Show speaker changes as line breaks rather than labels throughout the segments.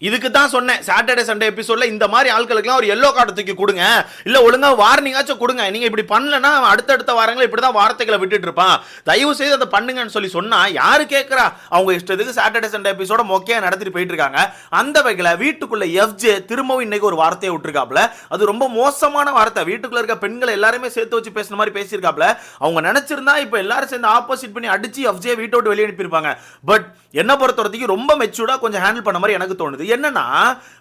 இதுக்கு தான் சொன்னேன் சாட்டர்டே சண்டே எபிசோட்ல இந்த மாதிரி ஆட்களுக்குலாம் ஒரு எல்லோ கார்டு தூக்கி கொடுங்க, இல்ல ஒழுங்கா வார்னிங்காச்சும் கொடுங்க. நீங்க இப்படி பண்ணலன்னா அடுத்தடுத்த வாரங்கள் இப்படிதான் வார்த்தைகளை விட்டுட்டு இருப்பான், தயவு செய்து அதை பண்ணுங்கன்னு சொல்லி சொன்னா யாரு கேட்கறா? அவங்க இஷ்டத்துக்கு சாட்டர்டே சண்டே எபிசோட மொக்கையா நடத்திட்டு போயிட்டு இருக்காங்க. அந்த வகையில வீட்டுக்குள்ள எஃப்ஜே திரும்பவும் இன்னைக்கு ஒரு வார்த்தையை விட்டுருக்காப்ல. அது ரொம்ப மோசமான வார்த்தை. வீட்டுக்குள்ள இருக்க பெண்களை எல்லாருமே சேர்த்து வச்சு பேசுன மாதிரி பேசியிருக்காப்ல. அவங்க நினைச்சிருந்தா இப்ப எல்லாரும் சேர்ந்து ஆப்போசிட் பண்ணி அடிச்சு எஃப்ஜே வீட்டை விட்டு வெளியே அனுப்பியிருப்பாங்க. பட் என்ன பொறுத்தவரைக்கும் ரொம்ப மெச்சூர்டா கொஞ்சம் ஹேண்டில் பண்ண மாதிரி எனக்கு தோணுது. என்னன்னா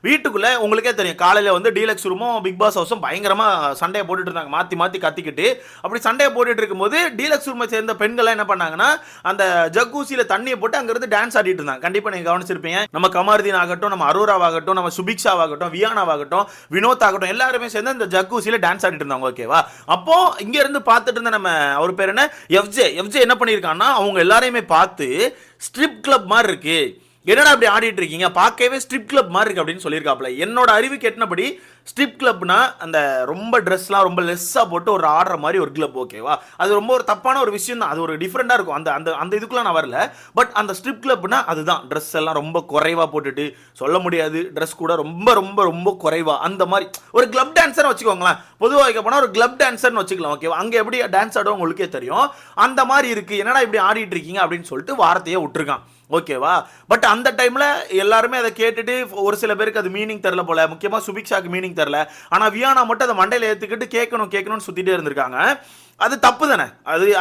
வீட்டுக்குள்ள உங்களுக்கே தெரியும், காலையில வந்து டீலக்ஸ் ரூமும் பிக் பாஸ் ஹவுஸும் பயங்கரமா சண்டையை போட்டுட்டு இருந்தாங்க, மாத்தி மாத்தி கத்திக்கிட்டு. அப்படி சண்டையை போட்டுட்டு இருக்கும்போது டீலக்ஸ் ரூமை சேர்ந்த பெண்கள் என்ன பண்ணாங்கன்னா அந்த ஜக்கூசியில தண்ணியை போட்டு அங்க இருந்து டான்ஸ் ஆடிட்டு இருந்தாங்க. கண்டிப்பா நீங்க கவனிச்சிருப்பீங்க. நம்ம கமர்தீன் ஆகட்டும், நம்ம அரோராவாகட்டும், நம்ம சுபிக்ஷாவாகட்டும், வியானாவாகட்டும், வினோத் ஆகட்டும், எல்லாருமே சேர்ந்து இந்த ஜக்கூசியில டான்ஸ் ஆடிட்டு இருந்தாங்க. ஓகேவா? அப்போ இங்க இருந்து பார்த்துட்டு இருந்த நம்ம அவர் பேர் என்ன, எஃப்ஜே என்ன பண்ணிருக்காங்கன்னா அவங்க எல்லாரையுமே பார்த்து ஸ்ட்ரிப் கிளப் மாதிரி இருக்கு, என்னடா அப்படி ஆடிட்டு இருக்கீங்க, பார்க்கவே ஸ்ட்ரிப் கிளப் மாதிரி இருக்கு அப்படின்னு சொல்லியிருக்காப்ல. என்னோட அறிவுக்கு எட்டினபடி ஸ்ட்ரிப் கிளப்னா அந்த ரொம்ப ட்ரெஸ்லாம் ரொம்ப லெஸ்ஸாக போட்டு ஒரு ஆடுற மாதிரி ஒரு கிளப். ஓகேவா? அது ரொம்ப ஒரு தப்பான ஒரு விஷயம் தான், அது ஒரு டிஃப்ரெண்டாக இருக்கும். அந்த அந்த அந்த இதுக்குலாம் நான் வரல. பட் அந்த ஸ்ட்ரிப் கிளப்னா அதுதான், ட்ரெஸ் எல்லாம் ரொம்ப குறைவாக போட்டுட்டு, சொல்ல முடியாது ட்ரெஸ் கூட ரொம்ப ரொம்ப ரொம்ப குறைவா, அந்த மாதிரி ஒரு கிளப் டான்ஸர் வச்சுக்கோங்களேன். பொதுவாக வைக்க போனால் ஒரு கிளப் டான்ஸர்னு வச்சுக்கலாம். ஓகேவா? அங்கே எப்படி டான்ஸ் ஆடும் உங்களுக்கே தெரியும். அந்த மாதிரி இருக்கு, என்னடா இப்படி ஆடிட்டு இருக்கீங்க அப்படின்னு சொல்லிட்டு வார்த்தையை விட்டுருக்கான். ஓகேவா? பட் அந்த டைம்ல எல்லாருமே அதை கேட்டுட்டு ஒரு சில பேருக்கு அது மீனிங் தெரியல போல, முக்கியமா சுபிக்ஷாக்கு மீனிங் தெரியல. ஆனா வியானா மட்டும் அதை மண்டையில ஏத்துக்கிட்டு கேட்கணும்னு சுத்திட்டே இருந்திருக்காங்க. அது தப்பு தானே.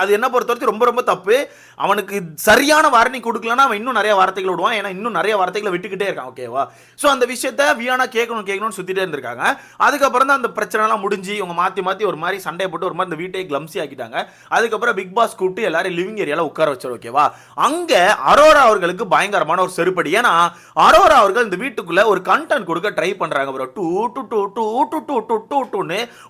அது என்ன பொறுத்தவரைக்கும் ரொம்ப ரொம்ப தப்பு. அவனுக்கு சரியான வார்னிங் கொடுக்கலன்னா அவன் இன்னும் நிறைய வார்த்தைகள் விடுவான். ஏன்னா இன்னும் நிறைய வார்த்தைகளை விட்டுக்கிட்டே இருக்கான். ஓகேவா? ஸோ அந்த விஷயத்த வியானா கேட்கணும்னு சுத்திட்டே இருந்திருக்காங்க. அதுக்கப்புறம் தான் அந்த பிரச்சனைலாம் முடிஞ்சு இவங்க மாற்றி மாற்றி ஒரு மாதிரி சண்டையை போட்டு ஒரு மாதிரி இந்த வீட்டையே கிளம்சி ஆக்கிட்டாங்க. அதுக்கப்புறம் பிக் பாஸ் கூப்பிட்டு எல்லாரும் லிவிங் ஏரியால உட்கார வச்சார். ஓகேவா? அங்க அரோரா அவர்களுக்கு பயங்கரமான ஒரு செருப்படி. ஏன்னா அரோரா அவர்கள் இந்த வீட்டுக்குள்ள ஒரு கண்டென்ட் கொடுக்க ட்ரை பண்றாங்க ப்ரோ.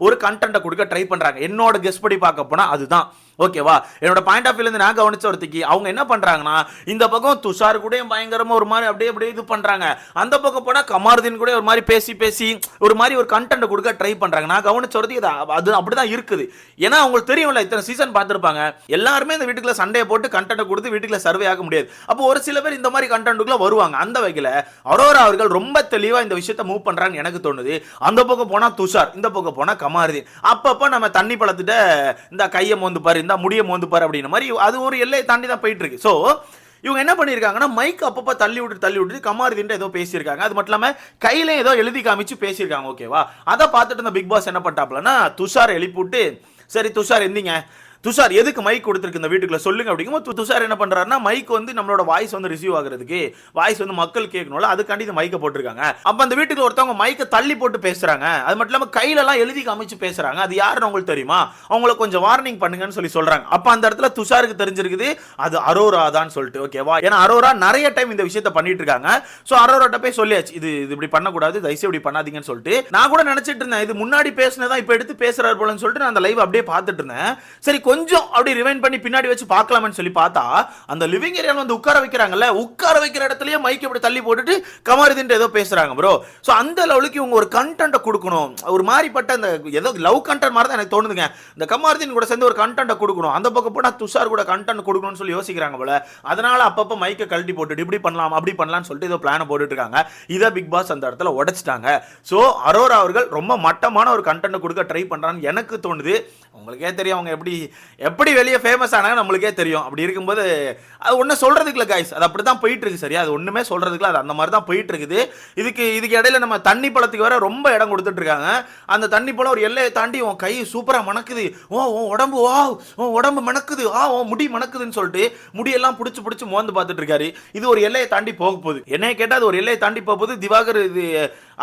ஒரு கண்டென்ட் கொடுக்க ட்ரை பண்றாங்க. என்னோட கெஸ் படி பார்க்க போனா அதுதான். ஓகேவா? என்னோட பாயிண்ட் ஆஃப் வியூல இருந்து நான் கவனிச்ச ஒருத்திக்கு அவங்க என்ன பண்றாங்கன்னா இந்த பக்கம் துஷார் கூட பயங்கரமா ஒரு மாதிரி அப்படியே இது பண்றாங்க, அந்த பக்கம் போனா கமர்தீன் கூட ஒரு மாதிரி பேசி ஒரு மாதிரி ஒரு கண்டென்ட் கொடுக்க ட்ரை பண்றாங்க. நான் கவனிச்ச ஒருத்தி அது அப்படிதான் இருக்குது. ஏன்னா அவங்களுக்கு தெரியும்ல, இத்தனை சீசன் பார்த்திருப்பாங்க, எல்லாருமே இந்த வீட்டுக்குள்ள சண்டையை போட்டு கண்டென்ட் கொடுத்து வீட்டுக்குள்ள சர்வே ஆக முடியாது. அப்போ ஒரு சில பேர் இந்த மாதிரி கண்டென்ட்டுக்குள்ள வருவாங்க. அந்த வகையில அரோரா அவர்கள் ரொம்ப தெளிவா இந்த விஷயத்தை மூவ் பண்றாங்க எனக்கு தோணுது. அந்த பக்கம் போனா துஷார், இந்த பக்கம் போனா கமர்தீன். அப்பப்ப நம்ம தண்ணி பழத்திட்ட இந்த கையை மோந்து பாரு, இந்த முடிய மோந்து பாரு அப்படின்ற மாதிரி அது ஒரு எல்லையை தாண்டி தான் போயிட்டு இருக்கு. ஸோ இவங்க என்ன பண்ணியிருக்காங்கன்னா மைக் அப்பப்போ தள்ளி விட்டு கமர்தீன் ஏதோ பேசியிருக்காங்க. அது மட்டும் இல்லாமல் கையில ஏதோ எழுதி காமிச்சு பேசியிருக்காங்க. ஓகேவா? அதை பார்த்துட்டு இந்த பிக் பாஸ் என்ன பண்ணிட்டாப்லன்னா துஷார் எழுப்பிவிட்டு, சரி துஷார் எந்திங்க, துஷார் எதுக்கு மைக் கொடுத்துருக்கு இந்த வீட்டுக்குள்ள சொல்லுங்க அப்படிங்கும்போது துஷார் என்ன பண்றாருன்னா மைக் வந்து நம்மளோட வாய்ஸ் வந்து ரிசீவ் ஆகுறதுக்கு, வாய்ஸ் வந்து மக்கள் கேட்கணும்ல, அதுக்காண்டி இந்த மைக்கை போட்டிருக்காங்க. அப்ப அந்த வீட்டுக்கு ஒருத்தவங்க மைக்கை தள்ளி போட்டு பேசுறாங்க. அது மட்டும் இல்லாம கையில எல்லாம் எழுதி காமிச்சு பேசுறாங்க. அது யாருன்னு உங்களுக்கு தெரியுமா? அவங்கள கொஞ்சம் வார்னிங் பண்ணுங்கன்னு சொல்லி சொல்றாங்க. அப்ப அந்த இடத்துல துஷாருக்கு தெரிஞ்சிருக்குது அது அரோரா தான் சொல்லிட்டு. ஓகேவா? ஏன்னா அரோரா நிறைய டைம் இந்த விஷயத்தை பண்ணிட்டு இருக்காங்க. சோ அரோராட்ட போய் சொல்லியாச்சு, இது இப்படி பண்ணக்கூடாது, தயவுசெய்து இப்படி பண்ணாதீங்கன்னு சொல்லிட்டு. நான் கூட நினைச்சிட்டு இருந்தேன் இது முன்னாடி பேசினதான் இப்ப எடுத்து பேசுறாரு போலன்னு சொல்லிட்டு நான் அந்த லைவ் அப்படியே பார்த்துட்டு இருந்தேன். சரி கொஞ்சம் அப்படி ரிவைண்ட் பண்ணி பின்னாடி வச்சு பார்க்கலாம்னு சொல்லி பார்த்தா அந்த லிவிங் ஏரியால வந்து உட்கார வைக்கிறாங்கல்ல, உட்கார வைக்கிற இடத்துலயே மைக் இப்படி தள்ளி போட்டுட்டு கமர்தீன் ஏதோ பேசுறாங்க ப்ரோ. சோ அந்த லெவலுக்கு இவங்க ஒரு கண்டென்ட் கொடுக்கணும். ஒரு மாதிரிப்பட்ட அந்த ஏதோ லவ் கண்டென்ட் மாதிரி தான் எனக்கு தோணுதுங்க. இந்த கமர்தீன் கூட சேர்ந்து ஒரு கண்டென்ட் கொடுக்கணும், அந்த பக்கம் போனா துஷார் கூட கண்டென்ட் கொடுக்கணும்னு சொல்லி யோசிக்கிறாங்க போல. அதனால அப்பப்ப மைக்கை கழட்டி போட்டுட்டு இப்படி பண்ணலாம் அப்படி பண்ணலாம்னு சொல்லிட்டு ஏதோ பிளான போட்டுட்டு இருக்காங்க. இதை பிக் பாஸ் அந்த இடத்துல உடைச்சிட்டாங்க. சோ அரோரா அவர்கள் ரொம்ப மட்டமான ஒரு கண்டென்ட் கொடுக்க ட்ரை பண்றான்னு எனக்கு தோணுது. உங்களுக்கே தெரியும் அவங்க எப்படி வெளியே ஃபேமஸ் ஆனாங்க நம்மளுக்கே தெரியும். அப்படி இருக்கும்போது அது ஒன்றும் சொல்றதுக்கு இல்லை கைஸ், அது அப்படி தான் போயிட்டு இருக்கு. சரியா? அது ஒன்றுமே சொல்றதுக்கு இல்லை, அது அந்த மாதிரி தான் போயிட்டு இருக்குது. இதுக்கு இடையில நம்ம தண்ணி பழத்துக்கு வேற ரொம்ப இடம் கொடுத்துட்டு இருக்காங்க. அந்த தண்ணி பழம் ஒரு எல்லையை தாண்டி உன் கை சூப்பரா மணக்குது, உடம்பு உடம்பு மணக்குது, முடி மணக்குதுன்னு சொல்லிட்டு முடியெல்லாம் பிடிச்சி மோந்து பார்த்துட்டு இருக்காரு. இது ஒரு எல்லையை தாண்டி போக போகுது. என்னைய கேட்டால் அது ஒரு எல்லையை தாண்டி போக போகுது. திவாகர் இது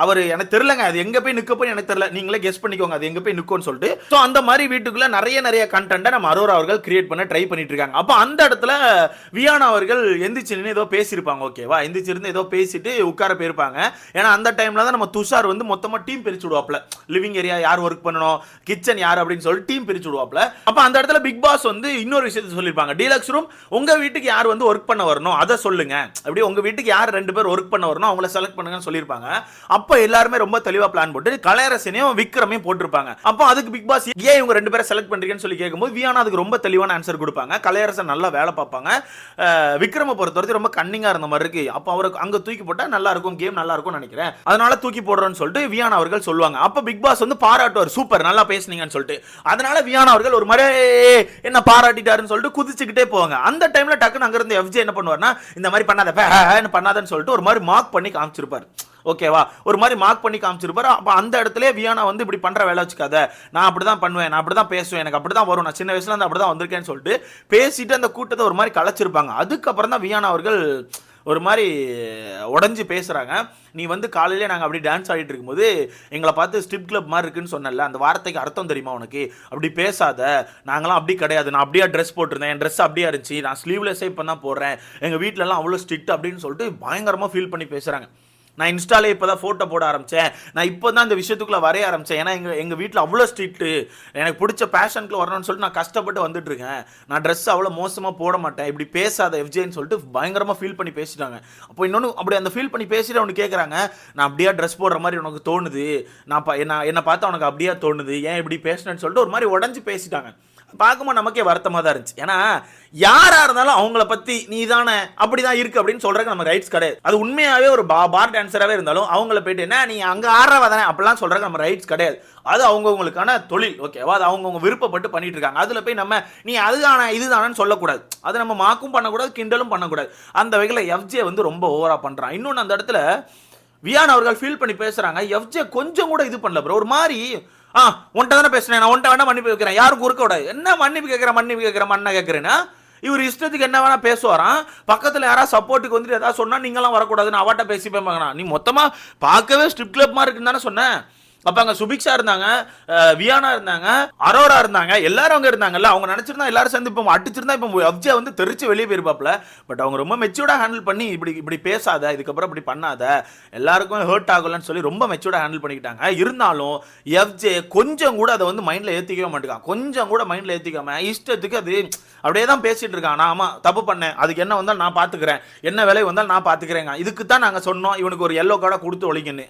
அவர் எனக்கு தெரியலங்க, அது எங்க போய் நிக்க போய் எனக்கு தெரியல, நீங்களே கெஸ் பண்ணிக்கோங்க அது எங்க போய் நிக்கும்னு சொல்லிட்டு. ஸோ அந்த மாதிரி வீட்டுக்குள்ள நிறைய கண்டென்ட்டை நம்ம அரோரா அவர்கள் கிரியேட் பண்ண ட்ரை பண்ணிட்டு இருக்காங்க. அப்போ அந்த இடத்துல வியானா அவர்கள் எந்திரிச்சு நின்று ஏதோ பேசியிருப்பாங்க. ஓகேவா? எந்திரிச்சிருந்து ஏதோ பேசிட்டு உட்கார போயிருப்பாங்க. ஏன்னா அந்த டைம்ல தான் நம்ம துஷார் வந்து மொத்தமா டீம் பிரிச்சு விடுவாப்ல, லிவிங் ஏரியா யார் ஒர்க் பண்ணணும், கிச்சன் யார் அப்படின்னு சொல்லி டீம் பிரிச்சு விடுவாப்ல. அப்ப அந்த இடத்துல பிக் பாஸ் வந்து இன்னொரு விஷயத்தை சொல்லியிருப்பாங்க, டீலக்ஸ் ரூம் உங்க வீட்டுக்கு யார் வந்து ஒர்க் பண்ண வரணும் அதை சொல்லுங்க, அப்படி உங்க வீட்டுக்கு யார் 2 பேர் ஒர்க் பண்ண வரணும் அவங்கள செலக்ட் பண்ணுங்கன்னு சொல்லியிருப்பாங்க. அப்ப எல்லாருமே ரொம்ப தெளிவா பிளான் போட்டு கலையரசனையும் விக்ரமையும் போட்டிருப்பாங்க. அப்போ அதுக்கு பிக் பாஸ் ஏன் இவங்க 2 பேரை செலக்ட் பண்றீங்கன்னு சொல்லி கேட்கும்போது வியானா அதுக்கு ரொம்ப தெளிவான ஆன்சர் கொடுப்பாங்க. கலையரசன் நல்லா வேலை பார்ப்பாங்க. விக்ரம பொறுத்தவரைக்கும் ரொம்ப கன்னிங்கா இருந்த மாதிரி இருக்கு, அப்போ அவருக்கு அங்க தூக்கி போட்டா நல்லா இருக்கும், கேம் நல்லா இருக்கும்னு நினைக்கிறேன், அதனால தூக்கி போடுறோன்னு சொல்லிட்டு வியானா அவர்கள் சொல்லுவாங்க. அப்ப பிக் பாஸ் வந்து பாராட்டுவார், சூப்பர் நல்லா பேசுனீங்கன்னு சொல்லிட்டு. அதனால வியானா அவர்கள் ஒரு மாதிரி என்ன பாராட்டிட்டாருன்னு சொல்லிட்டு குதிச்சுக்கிட்டே போவாங்க. அந்த டைம்ல டக்குன்னு அங்க இருந்து எஃப்ஜே என்ன பண்ணுவார்னா, இந்த மாதிரி பண்ணாதன்னு சொல்லிட்டு ஒரு மாதிரி மார்க் பண்ணி காமிச்சிருப்பார். ஓகேவா, ஒரு மாதிரி மார்க் பண்ணி காமிச்சிருப்பாரு. அப்ப அந்த இடத்துல வியானா வந்து இப்படி பண்ற வேலை வச்சுக்காத, நான் அப்படிதான் பண்ணுவேன், நான் அப்படிதான் பேசுவேன், எனக்கு அப்படிதான் வரும், நான் சின்ன வயசுல இருந்து அப்படிதான் வந்திருக்கேன்னு சொல்லிட்டு பேசிட்டு அந்த கூட்டத்தை ஒரு மாதிரி கலைச்சிருப்பாங்க. அதுக்கப்புறம் தான் வியானா அவர்கள் ஒரு மாதிரி உடஞ்சி பேசுகிறாங்க. நீ வந்து காலையிலே நாங்கள் அப்படி டான்ஸ் ஆடிட்டு இருக்கும்போது எங்களை பார்த்து ஸ்ட்ரிப் கிளப் மாதிரி இருக்குன்னு சொன்னல, அந்த வார்த்தைக்கு அர்த்தம் தெரியுமா உனக்கு, அப்படி பேசாத, நாங்களாம் அப்படி கிடையாது, நான் அப்படியே ட்ரெஸ் போட்டிருந்தேன், என் ட்ரெஸ் அப்படியே இருந்துச்சு, நான் ஸ்லீவ்லெஸ்ஸே இப்போ தான் போடுறேன், எங்கள் வீட்டிலலாம் அவ்வளோ ஸ்ட்ரிக்ட் அப்படின்னு சொல்லிட்டு பயங்கரமாக ஃபீல் பண்ணி பேசுகிறாங்க. நான் இன்ஸ்டாலே இப்போ தான் ஃபோட்டோ போட ஆரம்பித்தேன், நான் இப்போ தான் இந்த விஷயத்துக்குள்ளே வரைய ஆரம்பித்தேன், ஏன்னா எங்கள் வீட்டில் அவ்வளோ ஸ்ட்ரிக்ட்டு, எனக்கு பிடிச்ச பேஷனுக்குள்ள வரணும்னு சொல்லிட்டு நான் கஷ்டப்பட்டு வந்துட்டுருக்கேன், நான் ட்ரெஸ் அவ்வளோ மோசமாக போட மாட்டேன், இப்படி பேசாத எஃப்ஜேன்னு சொல்லிட்டு பயங்கரமாக ஃபீல் பண்ணி பேசிட்டாங்க. அப்போ இன்னொன்று அப்படி அந்த ஃபீல் பண்ணி பேசிட்டு அவனு கேட்குறாங்க, நான் அப்படியே ட்ரெஸ் போடுற மாதிரி உனக்கு தோணுது, என்னை பார்த்தா உனக்கு அப்படியே தோணுது, ஏன் இப்படி பேசினேன்னு சொல்லிட்டு ஒரு மாதிரி உடஞ்சி பேசிட்டாங்க. பார்க்கும்போது நமக்கே வருத்தமாக தான் இருந்துச்சு. ஏன்னா யாரா இருந்தாலும் அவங்கள பத்தி நீ தானே அப்படிதான் இருக்கு அப்படின்னு சொல்றதுக்கு நம்ம ரைட்ஸ் கிடையாது. அது உண்மையாவே ஒரு பார் டான்சராகவே இருந்தாலும் அவங்கள போயிட்டு என்ன நீ அங்கே ஆடுறவா தானே அப்படிலாம் சொல்றதுக்கு நம்ம ரைட்ஸ் கிடையாது. அது அவங்கவுங்களுக்கான தொழில், ஓகேவா, அது அவங்கவுங்க விருப்பப்பட்டு பண்ணிட்டு இருக்காங்க. அதுல போய் நம்ம நீ அதுதானே இதுதானு சொல்லக்கூடாது, அதை நம்ம மாக்கும் பண்ணக்கூடாது, கிண்டலும் பண்ணக்கூடாது. அந்த வகையில் எஃப்ஜே வந்து ரொம்ப ஓவரா பண்றான். இன்னொன்று அந்த இடத்துல வியான் அவர்கள் ஃபீல் பண்ணி பேசுறாங்க, எஃப்ஜே கொஞ்சம் கூட இது பண்ணல ப்ரோ, ஒரு மாதிரி உன்ட்ட தானே பேசுறேன், நான் உன்ட்ட வேணா மன்னிப்பு கேட்கிறேன், யாரும் குறுக்க விடாது, என்ன மன்னிப்பு கேட்கிறேன் மண்ணை கேட்கிறேன்னா இவர் இஷ்டத்துக்கு என்ன வேணா பேசுவாராம். பக்கத்தில் யாராவது சப்போர்ட்டுக்கு வந்துட்டு ஏதாவது சொன்னா நீங்களாம் வரக்கூடாதுன்னு அவட்ட பேசி போய், நீ மொத்தமா பார்க்கவே ஸ்ட்ரிப் கிளப் மாதிரி இருக்குன்னு தானே சொன்னேன். அப்ப அங்க சுபிக்ஷா இருந்தாங்க, வியானா இருந்தாங்க, அரோரா இருந்தாங்க, எல்லாரும் அங்க இருந்தாங்கல்ல. அவங்க நினைச்சிருந்தா எல்லாரும் சேர்ந்து இப்போ அடிச்சிருந்தா இப்போ எஃப்ஜே வந்து தெரிச்சு வெளியே போயிருப்பாப்ல. பட் அவங்க ரொம்ப மெச்சூர்டா ஹேண்டில் பண்ணி இப்படி பேசாத, இதுக்கப்புறம் இப்படி பண்ணாத, எல்லாருக்கும் ஹர்ட் ஆகலன்னு சொல்லி ரொம்ப மெச்சூர்டா ஹேண்டில் பண்ணிக்கிட்டாங்க. இருந்தாலும் எஃப்ஜே கொஞ்சம் கூட அதை வந்து மைண்ட்ல ஏத்திக்கவே மாட்டேங்கான். கொஞ்சம் கூட மைண்ட்ல ஏத்திக்காம இஷ்டத்துக்கு அது அப்படியே தான் பேசிட்டு இருக்கான். நான் ஆமா தப்பு பண்ணேன், அதுக்கு என்ன வந்தாலும் நான் பாத்துக்கிறேன், என்ன வேலை வந்தாலும் நான் பாத்துக்கிறேங்க, இதுக்கு தான் நாங்க சொன்னோம் இவனுக்கு ஒரு எல்லோ கார்டை கொடுத்து ஒழிங்கன்னு.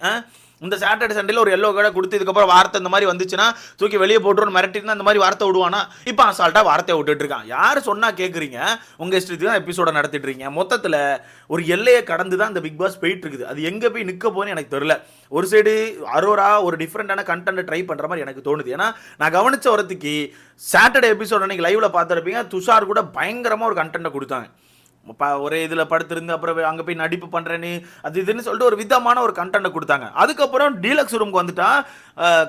இந்த சாட்டர்டே சண்டேல ஒரு எல்லோ கார்டை கொடுத்து இதுக்கப்புறம் வார்த்தை இந்த மாதிரி வந்துச்சுன்னா தூக்கி வெளியே போட்டுருன்னு மிரட்டினா இந்த மாதிரி வார்த்தை விடுவானா, இப்போ அசால்ட்டா வார்த்தையை விட்டுட்டு இருக்கான். யார் சொன்னா கேட்குறீங்க, உங்க இஷ்டத்துக்கு தான் எபிசோட நடத்திட்டு இருக்கீங்க. மொத்தத்தில் ஒரு எல்லையை கடந்து தான் இந்த பிக் பாஸ் போயிட்டு இருக்குது. அது எங்கே போய் நிற்க போன்னு எனக்கு தெரியல. ஒரு சைடு அரோரா ஒரு டிஃப்ரெண்டான கண்டென்ட் ட்ரை பண்ணுற மாதிரி எனக்கு தோணுது. ஏன்னா நான் கவனிச்ச வரத்துக்கு சாட்டர்டே எபிசோட் அன்னைக்கு லைவ்ல பார்த்துருப்பீங்க, துஷார் கூட பயங்கரமாக ஒரு கண்டென்ட்டை கொடுத்தாங்க. ஒரே இதில் படுத்திருந்து அப்புறம் அங்கே போய் நடிப்பு பண்ணுறேன்னு அது இதுன்னு சொல்லிட்டு ஒரு விதமான ஒரு கண்டென்ட்டை கொடுத்தாங்க. அதுக்கப்புறம் டீலக்ஸ் ரூமுக்கு வந்துட்டா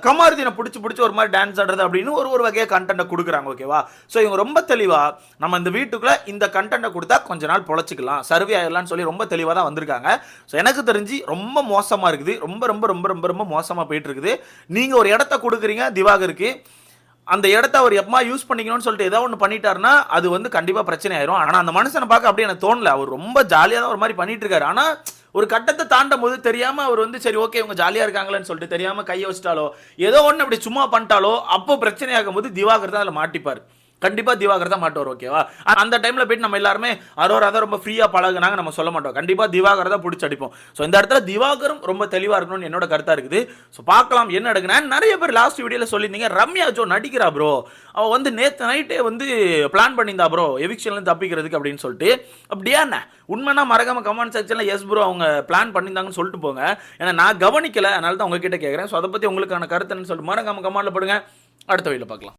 கமாருதீனை பிடிச்சி ஒரு மாதிரி டான்ஸ் ஆடுறது அப்படின்னு ஒரு வகையாக கண்டென்ட்டை கொடுக்குறாங்க. ஓகேவா, ஸோ இவங்க ரொம்ப தெளிவாக நம்ம இந்த வீட்டுக்குள்ளே இந்த கண்டென்ட்டை கொடுத்தா கொஞ்ச நாள் பொழைச்சிக்கலாம், சர்வே ஆகிடலாம்னு சொல்லி ரொம்ப தெளிவாக தான் வந்திருக்காங்க. ஸோ எனக்கு தெரிஞ்சு ரொம்ப மோசமாக இருக்குது, ரொம்ப ரொம்ப ரொம்ப ரொம்ப ரொம்ப மோசமாக போயிட்டு இருக்குது. நீங்கள் ஒரு இடத்த கொடுக்குறீங்க திவாகருக்கு, அந்த இடத்த அவர் எப்பமா யூஸ் பண்ணிக்கணும்னு சொல்லிட்டு ஏதாவது ஒன்று பண்ணிட்டாருன்னா அது வந்து கண்டிப்பாக பிரச்சனை ஆயிரும். ஆனால் அந்த மனுஷனை பார்க்க அப்படியே எனக்கு தோணல, அவர் ரொம்ப ஜாலியாக தான் ஒரு மாதிரி பண்ணிட்டு இருக்காரு. ஆனால் ஒரு கட்டத்தை தாண்டும் போது தெரியாம அவர் வந்து சரி ஓகே இவங்க ஜாலியா இருக்காங்களேன்னு சொல்லிட்டு தெரியாம கையை வச்சிட்டாலோ ஏதோ ஒன்று அப்படி சும்மா பண்ணிட்டாலோ அப்போ பிரச்சனையாகும் போது திவாகர் தான் அதில் மாட்டிப்பார். கண்டிப்பா திவாகர் தான் மாட்டோம். ஓகேவா, அந்த டைம்ல போயிட்டு நம்ம எல்லாருமே அரோரா தான் ரொம்ப ஃப்ரீயா பழகுனாங்க நம்ம சொல்ல மாட்டோம். கண்டிப்பா திவாகர் தான் பிடிச்சி அடிப்போம். ஸோ இந்த இடத்துல திவாகரும் ரொம்ப தெளிவா இருக்கணும்னு என்னோட கருத்தா இருக்குது. ஸோ பார்க்கலாம் என்ன நடக்குன்னா. நிறைய பேர் லாஸ்ட் வீடியோல சொல்லியிருந்தீங்க ரம்யா ஜோ நடிக்கிறா ப்ரோ, அவ வந்து நேற்று நைட்டே வந்து பிளான் பண்ணியிருந்தா ப்ரோ எவிக்ஷன்ல தப்பிக்கிறதுக்கு அப்படின்னு சொல்லிட்டு. அப்படியா என்ன உண்மைனா மறக்காம கமெண்ட் செக்ஷன்ல எஸ் ப்ரோ அவங்க பிளான் பண்ணியிருந்தாங்கன்னு சொல்லிட்டு போங்க. ஏன்னா நான் கவனிக்கல, அதனால தான் உங்ககிட்ட கேட்குறேன். ஸோ அதை பத்தி உங்களுக்கான கருத்துன்னு சொல்லிட்டு மறக்காம கமெண்ட்ல போடுங்க. அடுத்த வீடியோல பார்க்கலாம்.